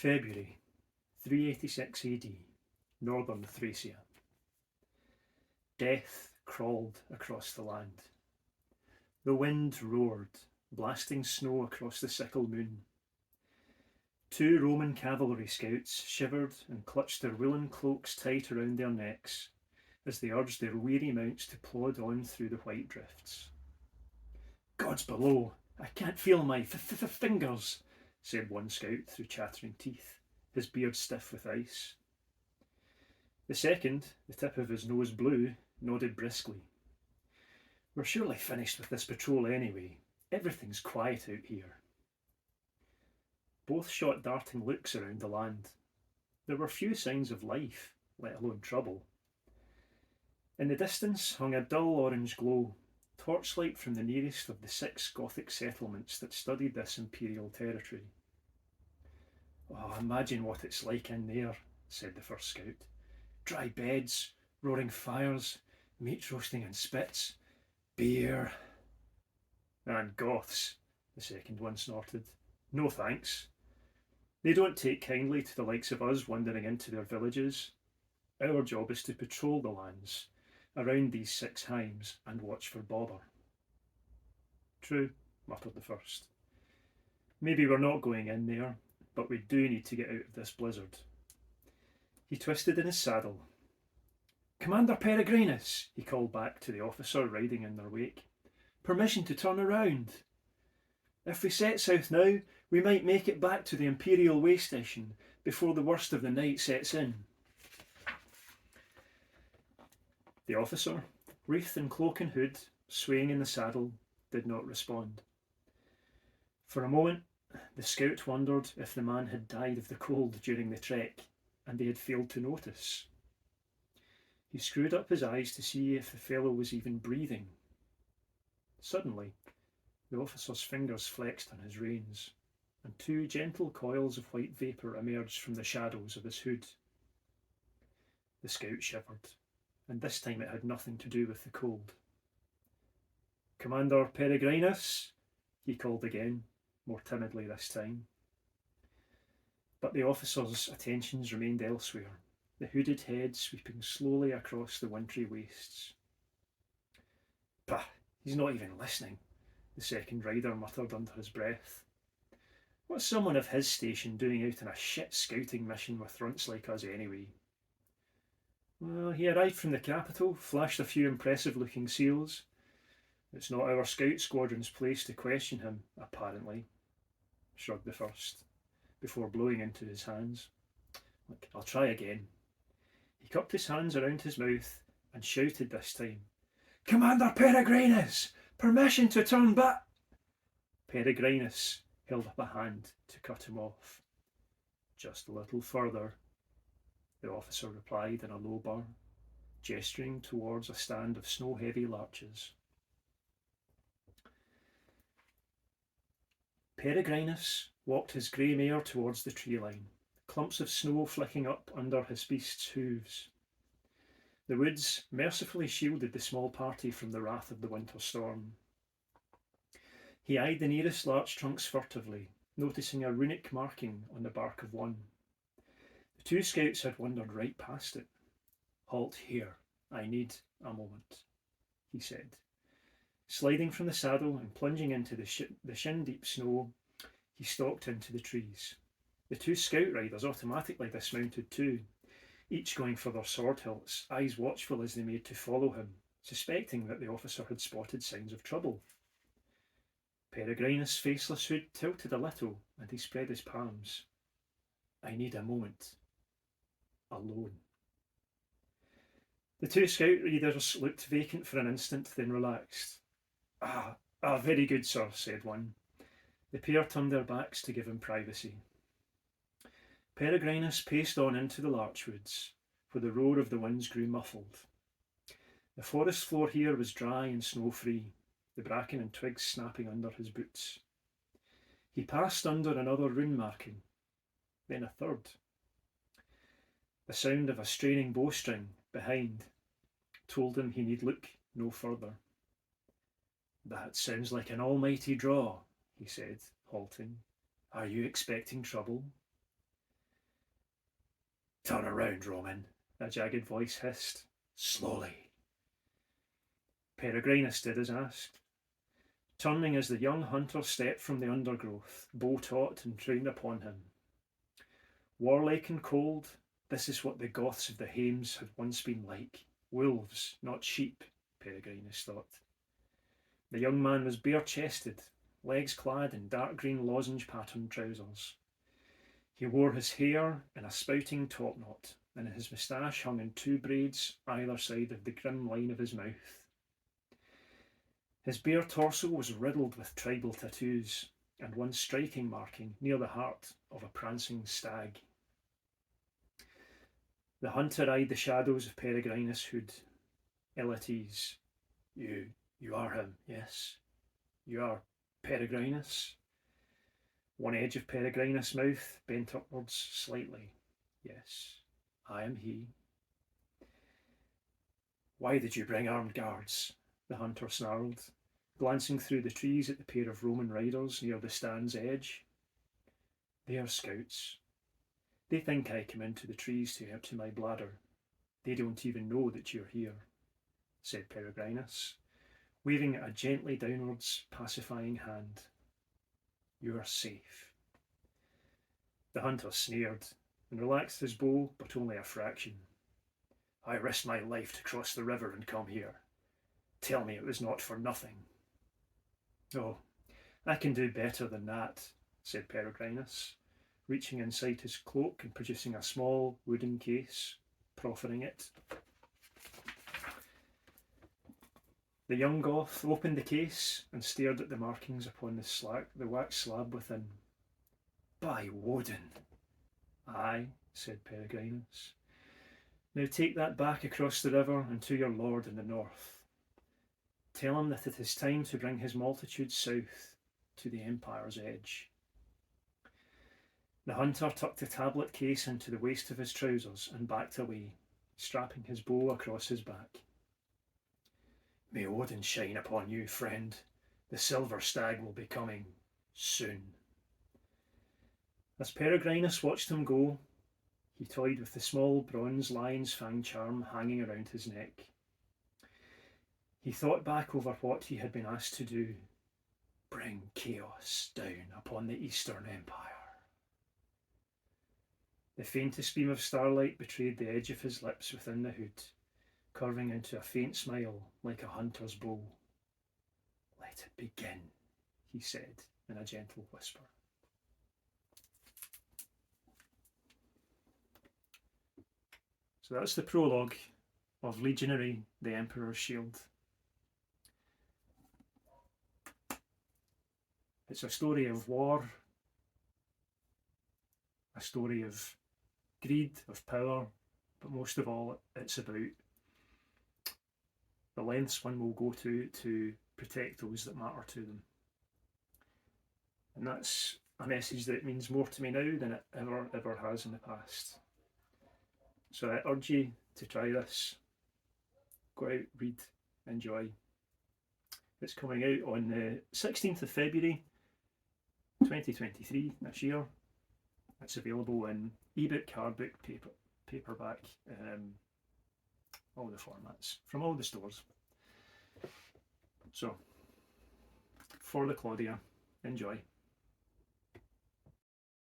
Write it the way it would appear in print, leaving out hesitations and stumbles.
February 386 AD, northern Thracia. Death crawled across the land. The wind roared, blasting snow across the sickle moon. 2 Roman cavalry scouts shivered and clutched their woolen cloaks tight around their necks as they urged their weary mounts to plod on through the white drifts. "Gods below, I can't feel my fingers," said one scout through chattering teeth, his beard stiff with ice. The second, the tip of his nose blue, nodded briskly. "We're surely finished with this patrol anyway. Everything's quiet out here." Both shot darting looks around the land. There were few signs of life, let alone trouble. In the distance hung a dull orange glow, torchlight from the nearest of the 6 Gothic settlements that studied this imperial territory. "Oh, imagine what it's like in there," said the first scout. "Dry beds, roaring fires, meat roasting in spits, beer." "And Goths," the second one snorted. "No thanks. They don't take kindly to the likes of us wandering into their villages. Our job is to patrol the lands around these 6 heims and watch for bother." "True," muttered the first. "Maybe we're not going in there, but we do need to get out of this blizzard." He twisted in his saddle. "Commander Peregrinus," he called back to the officer riding in their wake. "Permission to turn around. If we set south now, we might make it back to the Imperial way station before the worst of the night sets in." The officer, wreathed in cloak and hood, swaying in the saddle, did not respond. For a moment, the scout wondered if the man had died of the cold during the trek, and they had failed to notice. He screwed up his eyes to see if the fellow was even breathing. Suddenly, the officer's fingers flexed on his reins, and 2 gentle coils of white vapour emerged from the shadows of his hood. The scout shivered, and this time it had nothing to do with the cold. "Commander Peregrinus," he called again, more timidly this time. But the officer's attentions remained elsewhere, the hooded head sweeping slowly across the wintry wastes. "Pah, he's not even listening," the second rider muttered under his breath. "What's someone of his station doing out on a shit scouting mission with runts like us anyway?" "Well, he arrived from the capital, flashed a few impressive-looking seals. It's not our scout squadron's place to question him, apparently," shrugged the first, before blowing into his hands. "Look, I'll try again." He cupped his hands around his mouth and shouted this time. "Commander Peregrinus! Permission to turn back!" Peregrinus held up a hand to cut him off. "Just a little further," the officer replied in a low burr, gesturing towards a stand of snow-heavy larches. Peregrinus walked his grey mare towards the tree line, clumps of snow flicking up under his beast's hooves. The woods mercifully shielded the small party from the wrath of the winter storm. He eyed the nearest larch trunks furtively, noticing a runic marking on the bark of one. The 2 scouts had wandered right past it. "Halt here, I need a moment," he said. Sliding from the saddle and plunging into the shin-deep snow, he stalked into the trees. The 2 scout riders automatically dismounted too, each going for their sword hilts, eyes watchful as they made to follow him, suspecting that the officer had spotted signs of trouble. Peregrinus' faceless hood tilted a little, and he spread his palms. "I need a moment. Alone." The 2 scout riders looked vacant for an instant, then relaxed. Very good, sir," said one. The pair turned their backs to give him privacy. Peregrinus paced on into the larchwoods, where the roar of the winds grew muffled. The forest floor here was dry and snow-free, the bracken and twigs snapping under his boots. He passed under another rune marking, then a third. The sound of a straining bowstring behind told him he need look no further. "That sounds like an almighty draw," he said, halting. "Are you expecting trouble?" Turn around, Roman, a jagged voice hissed. Slowly. Peregrinus did as asked, turning as the young hunter stepped from the undergrowth, bow taut and trained upon him. Warlike and cold, this is what the Goths of the Hames had once been like. Wolves, not sheep, Peregrinus thought. The young man was bare-chested, legs clad in dark green lozenge-patterned trousers. He wore his hair in a spouting topknot, and his moustache hung in 2 braids either side of the grim line of his mouth. His bare torso was riddled with tribal tattoos, and one striking marking near the heart of a prancing stag. The hunter eyed the shadows of Peregrinus' hood. Ill at ease. You are him, yes? You are Peregrinus? One edge of Peregrinus' mouth bent upwards slightly. Yes, I am he. Why did you bring armed guards? The hunter snarled, glancing through the trees at the pair of Roman riders near the stand's edge. They are scouts. They think I come into the trees to empty my bladder. They don't even know that you're here, said Peregrinus, waving a gently downwards pacifying hand. You are safe. The hunter sneered and relaxed his bow, but only a fraction. I risked my life to cross the river and come here. Tell me it was not for nothing. Oh, I can do better than that, said Peregrinus, reaching inside his cloak and producing a small wooden case, proffering it. The young Goth opened the case and stared at the markings upon the wax slab within. By Woden! Aye, said Peregrinus. Now take that back across the river and to your lord in the north. Tell him that it is time to bring his multitude south to the empire's edge. The hunter tucked the tablet case into the waist of his trousers and backed away, strapping his bow across his back. May Odin shine upon you, friend. The silver stag will be coming soon. As Peregrinus watched him go, he toyed with the small bronze lion's fang charm hanging around his neck. He thought back over what he had been asked to do. Bring chaos down upon the Eastern Empire. The faintest beam of starlight betrayed the edge of his lips within the hood, curving into a faint smile like a hunter's bow. Let it begin, he said in a gentle whisper. So that's the prologue of Legionary, the Emperor's Shield. It's a story of war, a story of greed, of power, but most of all it's about the lengths one will go to protect those that matter to them. And that's a message that means more to me now than it ever has in the past. So I urge you to try this. Go out, read, enjoy. It's coming out on the 16th of February 2023, this year. It's available in ebook, hardbook, paperback, all the formats, from all the stores. So, for the Claudia, enjoy.